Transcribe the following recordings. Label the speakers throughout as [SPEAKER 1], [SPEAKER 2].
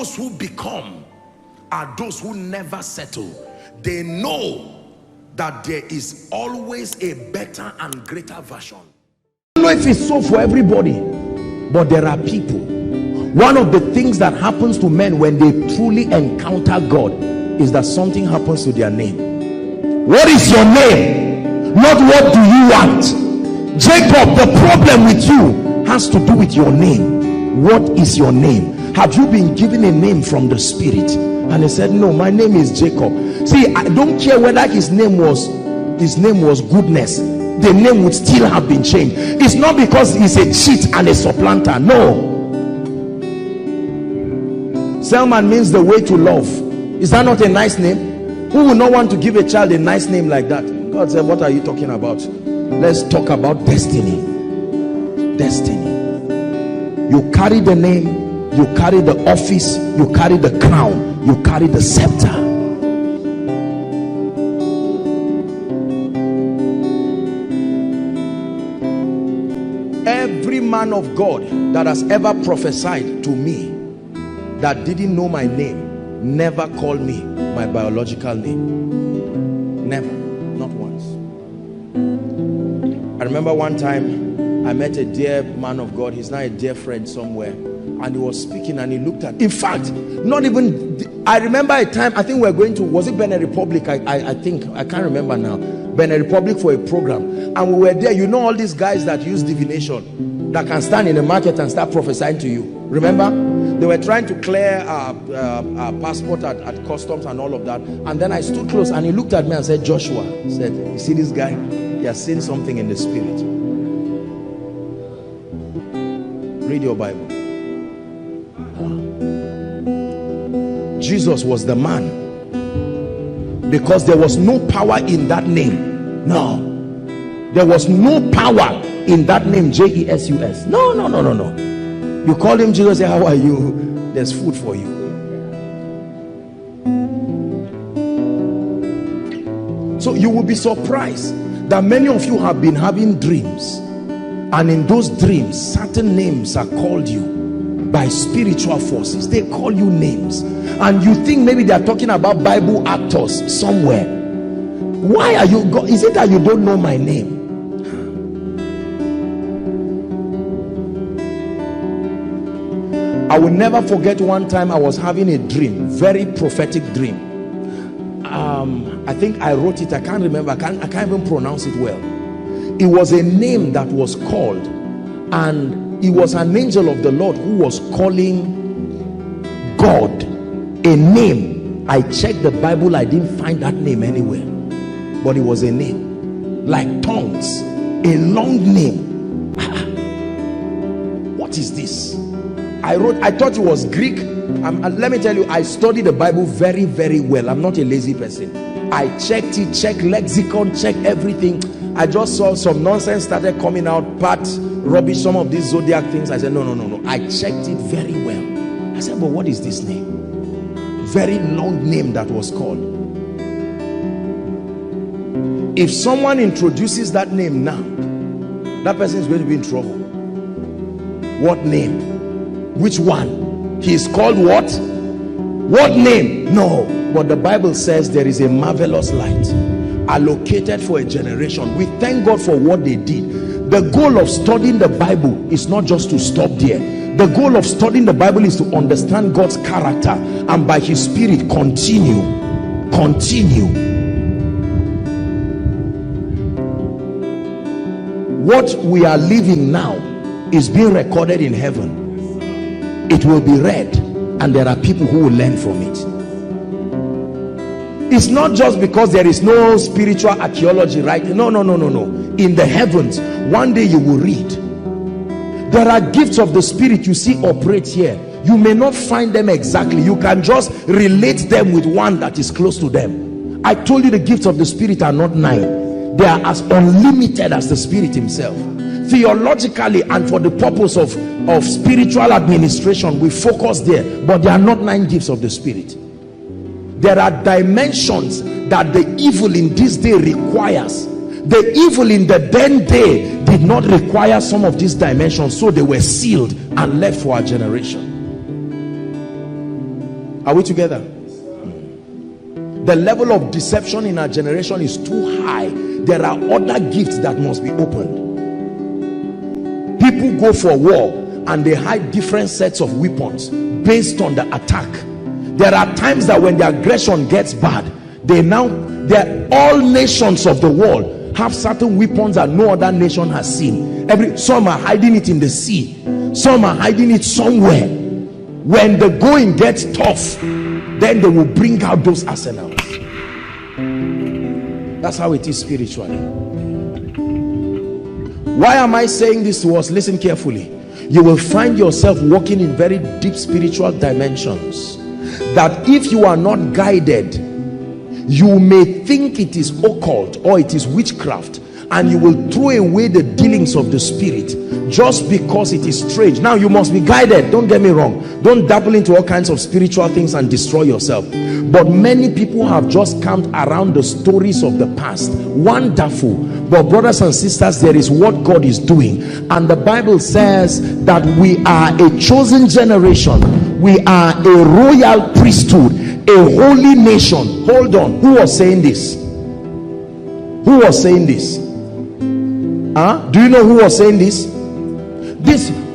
[SPEAKER 1] those who become are those who never settle. They know that there is always a better and greater version. I don't know if it's so for everybody, but there are people. One of the things that happens to men when they truly encounter God is that something happens to their name. What is your name? Not what do you want. Jacob, the problem with you has to do with your name. What is your name? Have you been given a name from the Spirit? And he said, no, my name is Jacob. See, I don't care whether his name was goodness. The name would still have been changed. It's not because he's a cheat and a supplanter. No. Selman means the way to love. Is that not a nice name? Who will not want to give a child a nice name like that? God said, what are you talking about? Let's talk about destiny. Destiny. You carry the name, you carry the office, you carry the crown, you carry the scepter. Every man of God that has ever prophesied to me that didn't know my name never called me my biological name. Never. Not once. I remember one time I met a dear man of God. He's now a dear friend somewhere, and he was speaking and he looked at, in fact, not even, I remember a time, I think we were going to, was it Benin Republic? I think, I can't remember now. Benin Republic for a program, and we were there. You know all these guys that use divination, that can stand in the market and start prophesying to you. Remember? They were trying to clear our passport at customs and all of that. And then I stood close and he looked at me and said, Joshua, he said, you see this guy? He has seen something in the spirit. Read your Bible. Jesus was the man, because there was no power in that name. No. There was no power in that name, Jesus. No. You call him Jesus, say, how are you? There's food for you. So you will be surprised that many of you have been having dreams, and in those dreams certain names are called you by spiritual forces. They call you names, and you think maybe they are talking about Bible actors somewhere. Why are you is it that you don't know my name? I will never forget one time I was having a dream, very prophetic dream. I think I wrote it, I can't remember, I can't even pronounce it well. It was a name that was called, and it was an angel of the Lord who was calling God a name. I checked the Bible, I didn't find that name anywhere, but it was a name, like tongues, a long name. What is this? I thought it was Greek. Let me tell you, I studied the Bible very, very well. I'm not a lazy person. I checked it, checked lexicon, checked everything. I just saw some nonsense started coming out, part rubbish, some of these zodiac things. I said, no. I checked it very well. I said, but what is this name? Very long name that was called. If someone introduces that name now, that person is going to be in trouble. What name? Which one? He is called what? What name? No. But the Bible says there is a marvelous light allocated for a generation. We thank God for what they did. The goal of studying the Bible is not just to stop there. The goal of studying the Bible is to understand God's character, and by his spirit continue. What we are living now is being recorded in heaven. It will be read, and there are people who will learn from it. It's not just because there is no spiritual archaeology, right? No. In the heavens, one day you will read. There are gifts of the spirit you see operate here. You may not find them exactly. You can just relate them with one that is close to them. I told you the gifts of the spirit are not 9. They are as unlimited as the spirit himself. Theologically and for the purpose of spiritual administration, we focus there, but they are not 9 gifts of the spirit. There are dimensions that the evil in this day requires. The evil in the then day did not require some of these dimensions, so they were sealed and left for our generation. Are we together? The level of deception in our generation is too high. There are other gifts that must be opened. People go for war and they hide different sets of weapons based on the attack. There are times that when the aggression gets bad, all nations of the world have certain weapons that no other nation has seen. Some are hiding it in the sea, some are hiding it somewhere. When the going gets tough, then they will bring out those arsenals. That's how it is spiritually. Why am I saying this to us? Listen carefully. You will find yourself walking in very deep spiritual dimensions that if you are not guided, you may think it is occult or it is witchcraft, and you will throw away the dealings of the spirit just because it is strange. Now you must be guided, don't get me wrong. Don't dabble into all kinds of spiritual things and destroy yourself. But many people have just camped around the stories of the past. Wonderful. But brothers and sisters, there is what God is doing, and the Bible says that we are a chosen generation, we are a royal priesthood, a holy nation. Hold on, who was saying this? Who was saying this? Do you know who was saying this?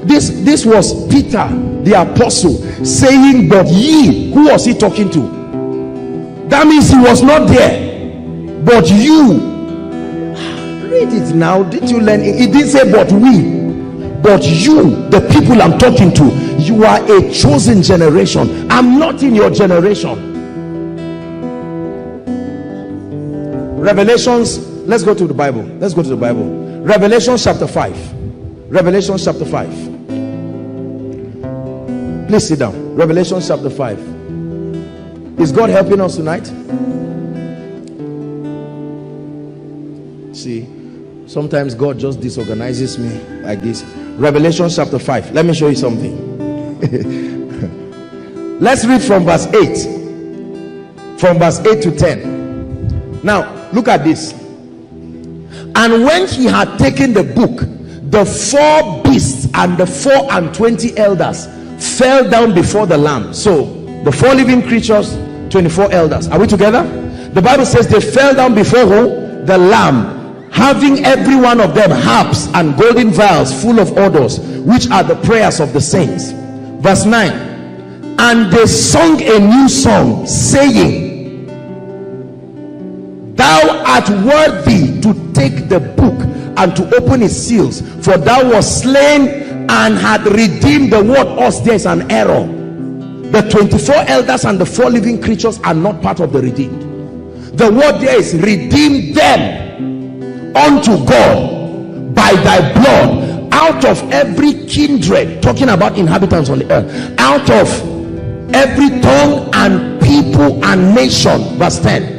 [SPEAKER 1] This was Peter the apostle saying, but ye. Who was he talking to? That means he was not there. But you. Read it now. Did you learn? It didn't say but we. But you, the people I'm talking to, you are a chosen generation. I'm not in your generation. Revelations, let's go to the Bible. Let's go to the Bible. Revelation chapter 5. Revelation chapter 5. Please sit down. Revelation chapter 5. Is God helping us tonight? See, sometimes God just disorganizes me like this. Revelation chapter 5. Let me show you something. Let's read from verse 8. From verse 8 to 10. Now, look at this. And when he had taken the book, the 4 beasts and the 24 elders fell down before the Lamb. So the 4 living creatures, 24 elders. Are we together? The Bible says they fell down before who? The Lamb, having every one of them harps and golden vials full of odors, which are the prayers of the saints. Verse 9. And they sung a new song, saying, Thou art worthy to take the book and to open its seals, for thou wast slain and had redeemed the word. Us, there's an error. The 24 elders and the 4 living creatures are not part of the redeemed. The word there is redeem them unto God by thy blood out of every kindred, talking about inhabitants on the earth, out of every tongue and people and nation. Verse 10.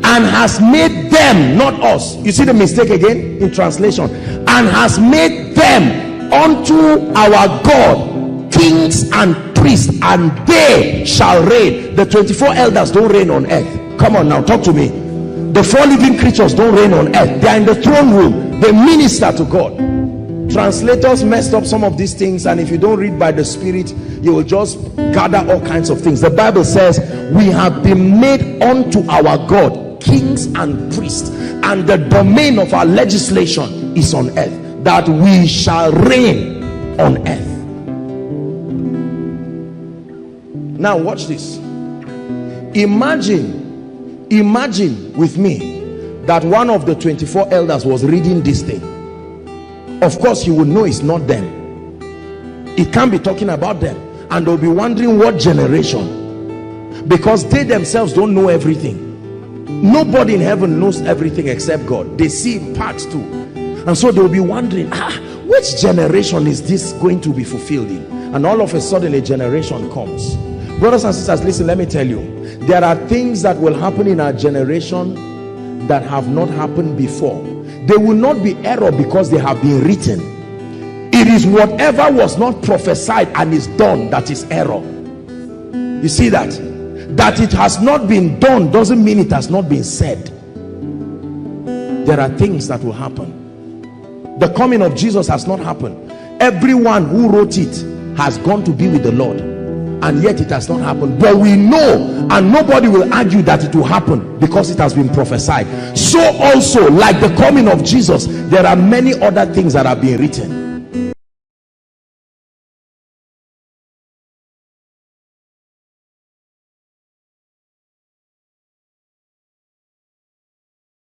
[SPEAKER 1] And has made them, not us. You see the mistake again in translation. And has made them unto our God kings and priests, and they shall reign. The 24 elders don't reign on earth. Come on now, talk to me. The 4 living creatures don't reign on earth. They are in the throne room. They minister to God. Translators messed up some of these things, and if you don't read by the Spirit, you will just gather all kinds of things. The Bible says we have been made unto our God kings and priests, and the domain of our legislation is on earth, that we shall reign on earth. Now watch this. Imagine with me that one of the 24 elders was reading this thing. Of course you would know it's not them. It can't be talking about them, and they'll be wondering what generation, because they themselves don't know everything. Nobody in heaven knows everything except God. They see parts too, and so they'll be wondering, which generation is this going to be fulfilled in? And all of a sudden a generation comes. Brothers and sisters, listen, let me tell you, there are things that will happen in our generation that have not happened before. They will not be error because they have been written. It is whatever was not prophesied and is done that is error. You see that? That it has not been done doesn't mean it has not been said. There are things that will happen. The coming of Jesus has not happened. Everyone who wrote it has gone to be with the Lord. and yet it has not happened. But we know, and nobody will argue that it will happen because it has been prophesied. So also, like the coming of Jesus, there are many other things that are being written.